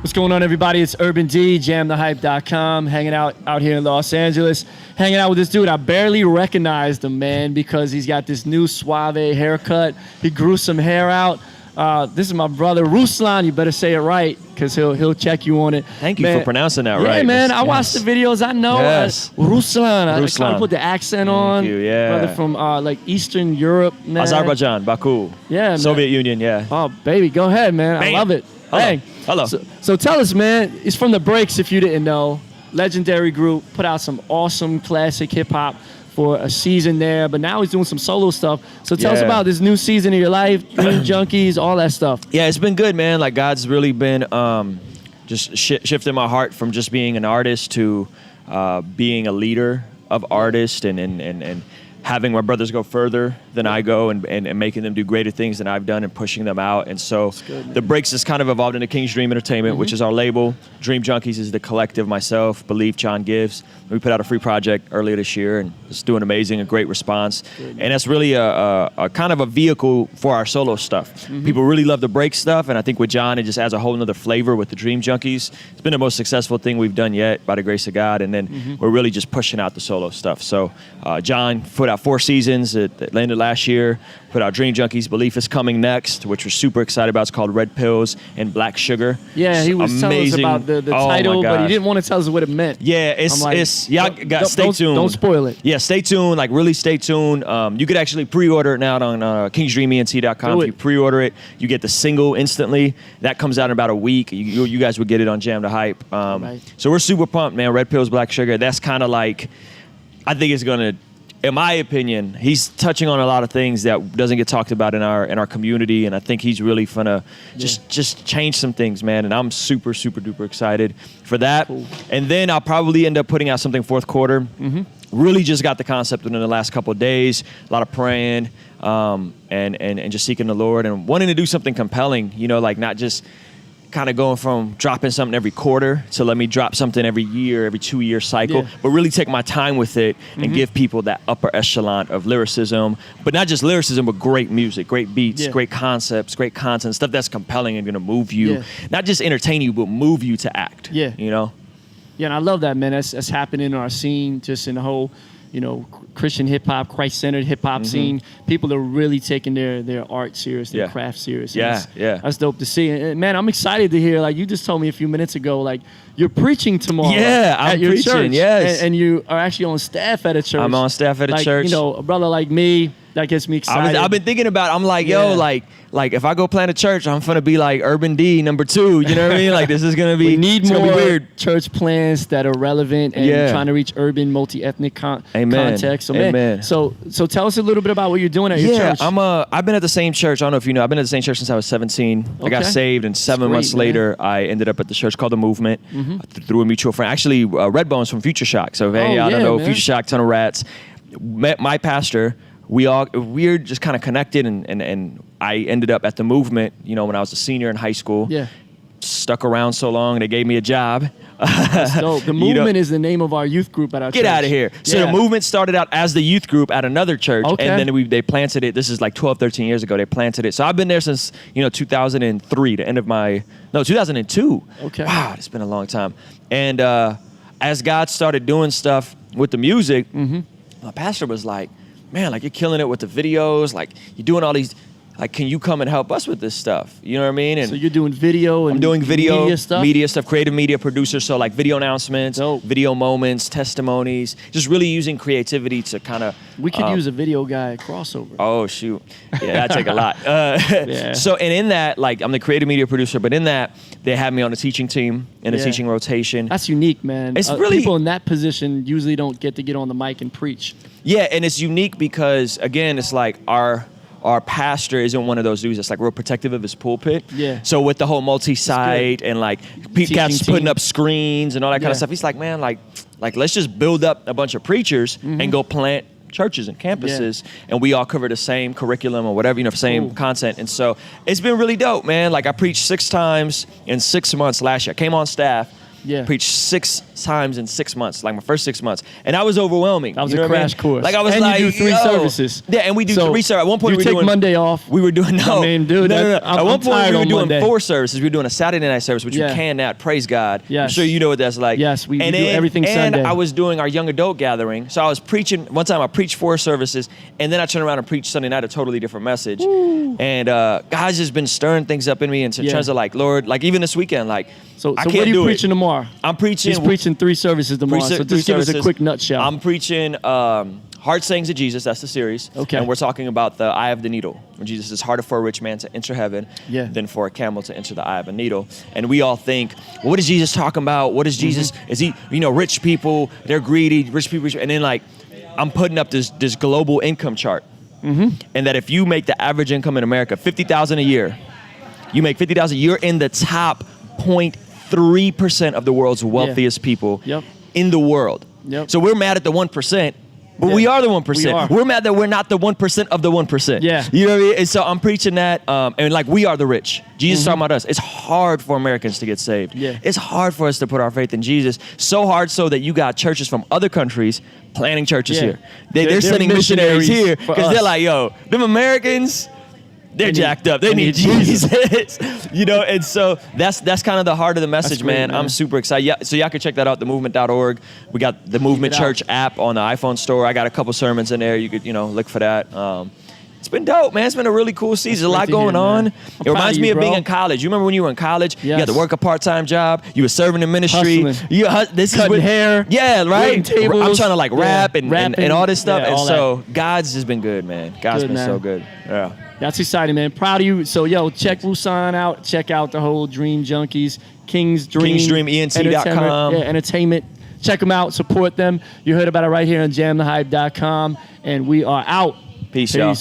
What's going on, everybody? It's Urban D, jamthehype.com, hanging out here in Los Angeles, hanging out with this dude. I barely recognized him, man, because he's got this new suave haircut. He grew some hair out. This is my brother, Ruslan. You better say it right, because he'll check you on it. Thank you for pronouncing that right. Yeah, man. I watched the videos. I know. Ruslan. I kind of put the accent on. Thank you, yeah. Brother from like Eastern Europe, man. Azerbaijan, Baku. Yeah, man. Soviet Union, yeah. Oh, baby. Go ahead, man. Bam. I love it. Hello. Hey. Hello. So tell us, man. It's from the Breax, if you didn't know. Legendary group. Put out some awesome classic hip-hop for a season there, but now he's doing some solo stuff. So tell us about this new season of your life, Dream Junkies, all that stuff. Yeah, it's been good, man. Like, God's really been just shifting my heart from just being an artist to being a leader of artists and having my brothers go further than I go and making them do greater things than I've done and pushing them out. And so the Breax has kind of evolved into King's Dream Entertainment, which is our label. Dream Junkies is the collective, myself, Believe, John Gives. We put out a free project earlier this year, and it's doing amazing, a great response. And that's really a kind of a vehicle for our solo stuff. People really love the Breax stuff, and I think with John, it just adds a whole nother flavor with the Dream Junkies. It's been the most successful thing we've done yet, by the grace of God, and then we're really just pushing out the solo stuff. So John put out 4 seasons that landed last year, put out Dream Junkies, Belief is coming next, which we're super excited about. It's called Red Pills and Black Sugar. Yeah, he was telling us about the title, but he didn't want to tell us what it meant. Yeah, stay tuned. Don't spoil it. Yeah, stay tuned, like really stay tuned. You could actually pre-order it now on kingsdreament.com. If you pre-order it, you get the single instantly. That comes out in about a week. You guys would get it on Jam the Hype. So we're super pumped, man. Red Pills, Black Sugar. That's kind of like, I think it's going to, in my opinion, he's touching on a lot of things that doesn't get talked about in our community, and I think he's really gonna just change some things, man. And I'm super duper excited for that. Cool. And then I'll probably end up putting out something fourth quarter. Really just got the concept within the last couple of days. A lot of praying and just seeking the Lord and wanting to do something compelling. You know, like not just kind of going from dropping something every quarter to let me drop something every year, every 2-year cycle, but really take my time with it and give people that upper echelon of lyricism, but not just lyricism, but great music, great beats, great concepts, great content, stuff that's compelling and going to move you, not just entertain you, but move you to act. You know? Yeah, and I love that, man. That's happening in our scene, just in the whole, you know, Christian hip-hop, Christ-centered hip-hop scene. People are really taking their art serious, their craft serious. That's dope to see. And, man, I'm excited to hear, like you just told me a few minutes ago, like you're preaching tomorrow at your church. Yes. And you are actually on staff at a church. I'm on staff at a church. You know, a brother like me, that gets me excited. I've been thinking about it. I'm like, yo, like if I go plant a church, I'm gonna be like Urban D #2. You know what I mean? Like this is gonna be. We need more weird church plans that are relevant and trying to reach urban, multi-ethnic context. So, man, so tell us a little bit about what you're doing at your church. I've been at the same church. I don't know if you know. I've been at the same church since I was 17. I got saved, and 7 months later, I ended up at the church called The Movement through a mutual friend. Actually, Redbone's from Future Shock. So hey, I don't know, man. Future Shock, ton of rats. Met my pastor. We're just kind of connected, and I ended up at The Movement, you know, when I was a senior in high school. Stuck around so long, they gave me a job. That's dope. The Movement is the name of our youth group at our church. Get out of here. So The Movement started out as the youth group at another church, and then they planted it. This is like 12, 13 years ago. They planted it. So I've been there since, 2003, the end of 2002. Okay. Wow, it's been a long time. And as God started doing stuff with the music, my pastor was like, man, like you're killing it with the videos, like you're doing all these, like, can you come and help us with this stuff? You know what I mean? And so you're doing video and I'm doing video, media stuff, creative media producer. So like video announcements, video moments, testimonies, just really using creativity to kind of. We could use a video guy crossover. Oh shoot, yeah, that'd take a lot. So and in that, like I'm the creative media producer, but in that they have me on a teaching team in a teaching rotation. That's unique, man. It's really people in that position usually don't get to get on the mic and preach. Yeah, and it's unique because again, it's like our pastor isn't one of those dudes that's like real protective of his pulpit. So with the whole multi-site and like cats putting up screens and all that kind of stuff, he's like, man, like let's just build up a bunch of preachers and go plant churches and campuses, and we all cover the same curriculum or whatever, same content. And so it's been really dope, man. Like I preached 6 times in 6 months last year. I came on staff. Yeah. Preached 6 times in 6 months, like my first 6 months. And that was overwhelming. That was a crash course. Like I was and like, you do 3 services. Yeah, and we do 3 services. At one point, you take Monday off. We were doing, no. I mean, dude, no. At one point, we were doing Monday. 4 services. We were doing a Saturday night service, which you cannot, praise God. Yes. I'm sure you know what that's like. Yes, we do everything Sunday. And I was doing our young adult gathering. So I was preaching, one time I preached 4 services, and then I turned around and preached Sunday night a totally different message. Woo. And God's just been stirring things up in me, and in terms of like, Lord, like even this weekend, like, so what are you preaching tomorrow? I'm preaching. He's preaching 3 services tomorrow. So just give us a quick nutshell. I'm preaching Hard Sayings of Jesus. That's the series. Okay. And we're talking about the eye of the needle. When Jesus is harder for a rich man to enter heaven than for a camel to enter the eye of a needle. And we all think, well, what is Jesus talking about? What is Jesus? Is he, rich people, they're greedy, rich people. And then like, I'm putting up this global income chart. And that if you make the average income in America, $50,000 a year, you make $50,000, you're in the top 0.3% of the world's wealthiest people in the world. So we're mad at the 1%, but we are the 1%. We're mad that we're not the 1% of the 1%. Yeah. You know what I mean? And so I'm preaching that, and like we are the rich. Jesus is talking about us. It's hard for Americans to get saved. Yeah. It's hard for us to put our faith in Jesus. So hard so that you got churches from other countries planting churches here. They're sending missionaries here because they're like, yo, them Americans, they're jacked up. They need Jesus. And so that's kind of the heart of the message, man. I'm super excited. Yeah, so y'all can check that out, themovement.org. We got the Movement Church app on the iPhone store. I got a couple sermons in there. You could, look for that. It's been dope, man. It's been a really cool season. A lot going on. It reminds me of being in college. You remember when you were in college? You had to work a part-time job. You were serving in ministry. Cutting hair. Yeah, right? Tables. I'm trying to like rap and all this stuff. Yeah, and so God's just been good, man. God's been so good. Yeah. That's exciting, man. Proud of you. So, check Ruslan out. Check out the whole Dream Junkies, KingsDreamENT.com. Entertainment. Check them out. Support them. You heard about it right here on jamthehype.com. And we are out. Peace. Y'all.